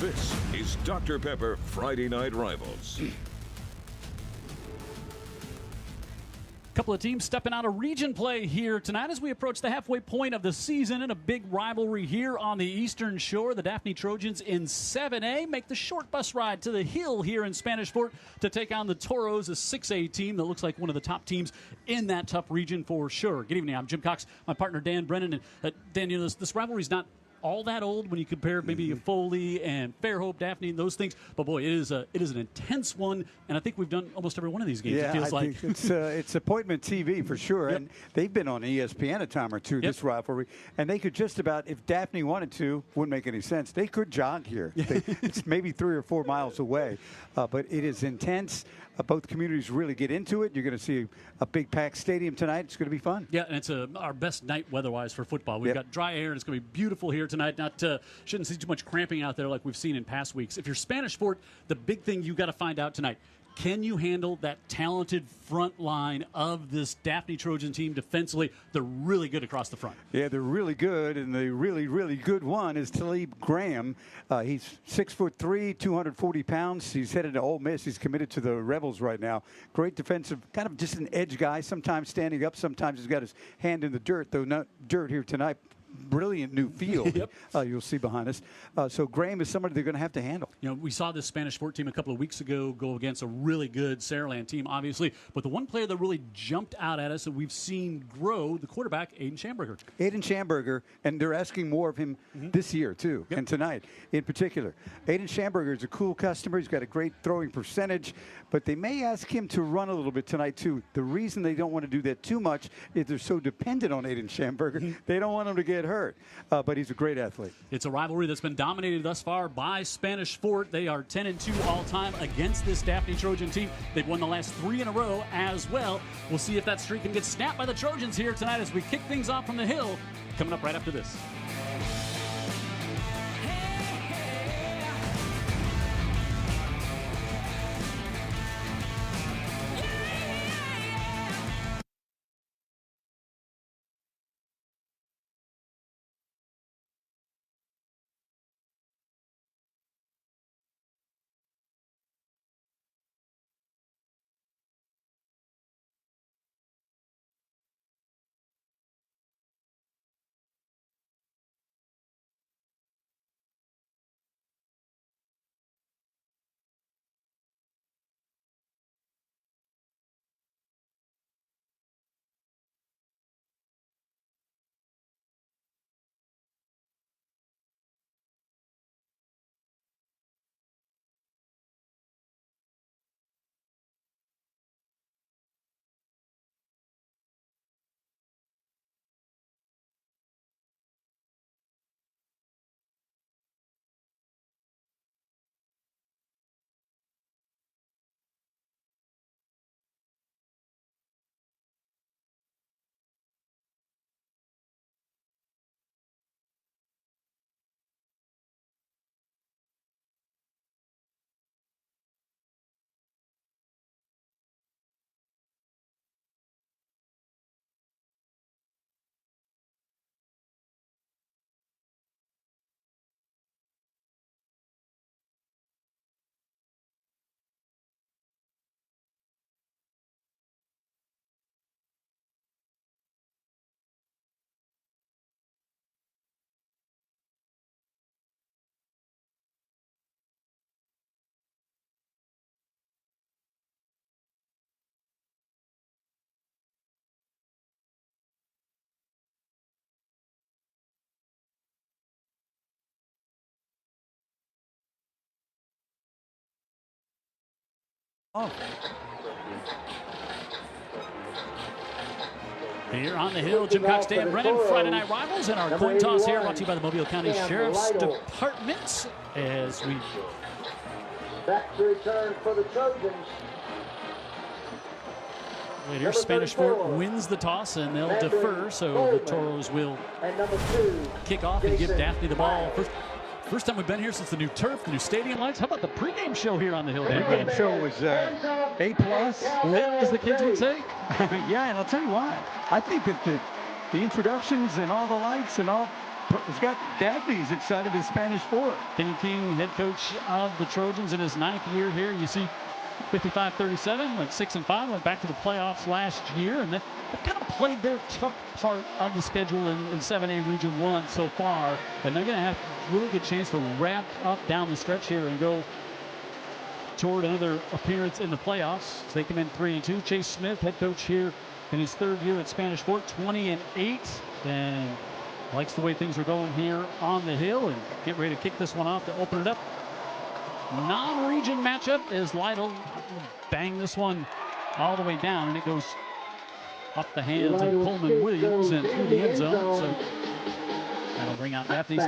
This is Dr. Pepper Friday Night Rivals. Couple of teams stepping out of region play here tonight as we approach the halfway point of the season, and a big rivalry here on the Eastern Shore. The Daphne Trojans in 7A make the short bus ride to the Hill here in Spanish Fort to take on the Toros, a 6A team that looks like one of the top teams in that tough region for sure. Good evening, I'm Jim Cox, my partner Dan Brennan. And Dan, you know, this rivalry's not all that old when you compare maybe Foley and Fairhope, Daphne, and those things. But boy, it is an intense one, and I think we've done almost every one of these games. Yeah, it feels like it's appointment TV for sure, Yep. and they've been on ESPN a time or two. This rivalry, and they could just about, if Daphne wanted to, wouldn't make any sense. They could jog here. It's maybe 3 or 4 miles away, but it is intense. Both communities really get into it. You're going to see a big packed stadium tonight. It's going to be fun. Yeah, and it's our best night weather-wise for football. We've got dry air, and it's going to be beautiful here tonight. Shouldn't see too much cramping out there like we've seen in past weeks. If you're Spanish Fort, the big thing you got to find out tonight, can you handle that talented front line of this Daphne Trojan team defensively? They're really good across the front. Yeah, they're really good, and the really, really good one is Talib Graham. He's 6'3", 240 pounds. He's headed to Ole Miss. He's committed to the Rebels right now. Great defensive, kind of just an edge guy, sometimes standing up, sometimes he's got his hand in the dirt, though not dirt here tonight. Brilliant new field you'll see behind us. So Graham is somebody they're going to have to handle. You know, we saw this Spanish Fort team a couple of weeks ago go against a really good Saraland team, obviously. But the one player that really jumped out at us that we've seen grow, the quarterback, Aiden Schamberger. Aiden Schamberger, and they're asking more of him this year, too, and tonight in particular. Aiden Schamberger is a cool customer. He's got a great throwing percentage, but they may ask him to run a little bit tonight, too. The reason they don't want to do that too much is they're so dependent on Aiden Schamberger. They don't want him to get hurt, but he's a great athlete. It's a rivalry that's been dominated thus far by Spanish Fort. They are 10-2 all-time against this Daphne Trojan team. They've won the last 3 in a row as well. We'll see if that streak can get snapped by the Trojans here tonight as we kick things off from the Hill, coming up right after this. Here on the Hill, Jim Cox, Dan Brennan, Friday Night Rivals, and our coin toss here brought to you by the Mobile County Sheriff's Department as we... Back to return for the Trojans. Wait here, Spanish Fort wins the toss, and they'll defer, so the Toros will kick off and give Daphne the ball. First time we've been here since the new turf, the new stadium lights. How about the pregame show here on the Hill? The pregame show was A+. Lit, as the kids would say. Yeah, and I'll tell you why. I think that the introductions and all the lights and all It's got Daphne's excited as Spanish Fort. Kenny King, head coach of the Trojans in his 9th year here. You see 55-37, went 6-5, went back to the playoffs last year, and they've kind of played their tough part of the schedule in 7A Region 1 so far. And they're going to have a really good chance to wrap up down the stretch here and go toward another appearance in the playoffs. So they come in 3-2. Chase Smith, head coach here in his 3rd year at Spanish Fort, 20-8, and likes the way things are going here on the hill, and get ready to kick this one off to open it up. Non-region matchup as Lytle bang this one all the way down, and it goes up the hands of Coleman Williams and through the end zone. So that'll bring out Daphne's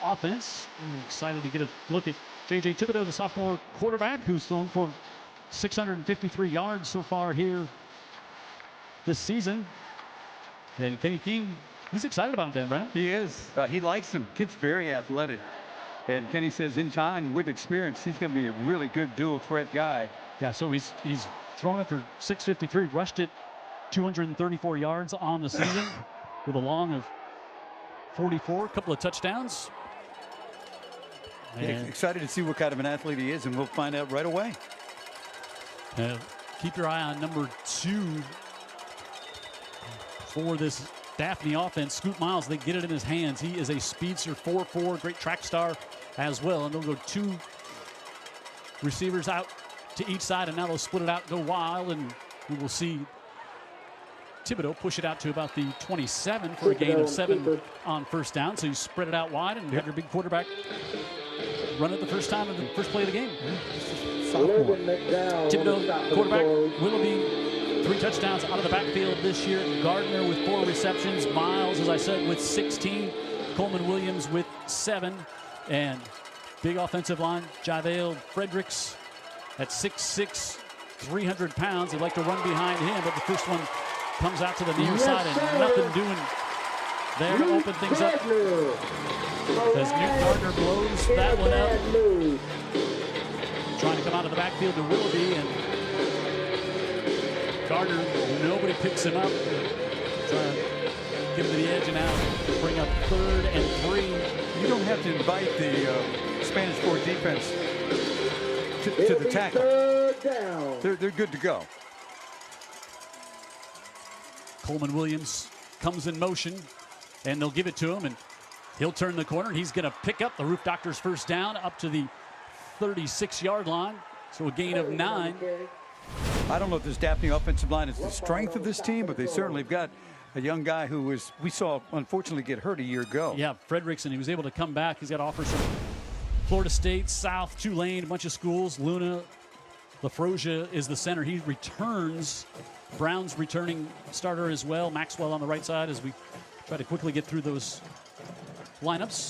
offense. I'm excited to get a look at J.J. Thibodeau, the sophomore quarterback, who's thrown for 653 yards so far here this season. And Kenny King, he's excited about that, right? He is. He likes him. Kid's very athletic. And Kenny says in time, with experience, he's going to be a really good dual threat guy. Yeah, so he's thrown it for 653, rushed it 234 yards on the season with a long of 44, a couple of touchdowns. Yeah, excited to see what kind of an athlete he is, and we'll find out right away. Keep your eye on number 2 for this Daphne offense. Scoot Miles, they get it in his hands. He is a speedster, 4'4", great track star as well. And they'll go 2 receivers out to each side, and now they'll split it out, go wild, and we will see Thibodeau push it out to about the 27 for a gain of 7 on first down. So you spread it out wide and have your big quarterback run it the first time in the first play of the game. Sophomore. Thibodeau, quarterback, Willoughby, 3 touchdowns out of the backfield this year. Gardner with 4 receptions. Miles, as I said, with 16. Coleman Williams with 7. And big offensive line, Javale Fredericks at 6'6", 300 pounds. They'd like to run behind him, but the first one comes out to the near side, and nothing doing there to open things up as Newt Gardner blows that one up. Trying to come out of the backfield to Willoughby, and Gardner, nobody picks him up. Trying to get him to the edge and out. Bring up 3rd and 3. You don't have to invite the Spanish Fort defense to the tackle. They're good to go. Coleman Williams comes in motion, and they'll give it to him, and he'll turn the corner, and he's going to pick up the Roof Doctors first down up to the 36-yard line. So a gain of 9. I don't know if this Daphne offensive line is the strength of this team, but they certainly have got a young guy who we saw unfortunately get hurt a year ago. Yeah, Frederickson, he was able to come back. He's got offers from Florida State, South, Tulane, a bunch of schools. Luna Lafrosia is the center. He returns. Brown's returning starter as well. Maxwell on the right side as we try to quickly get through those lineups.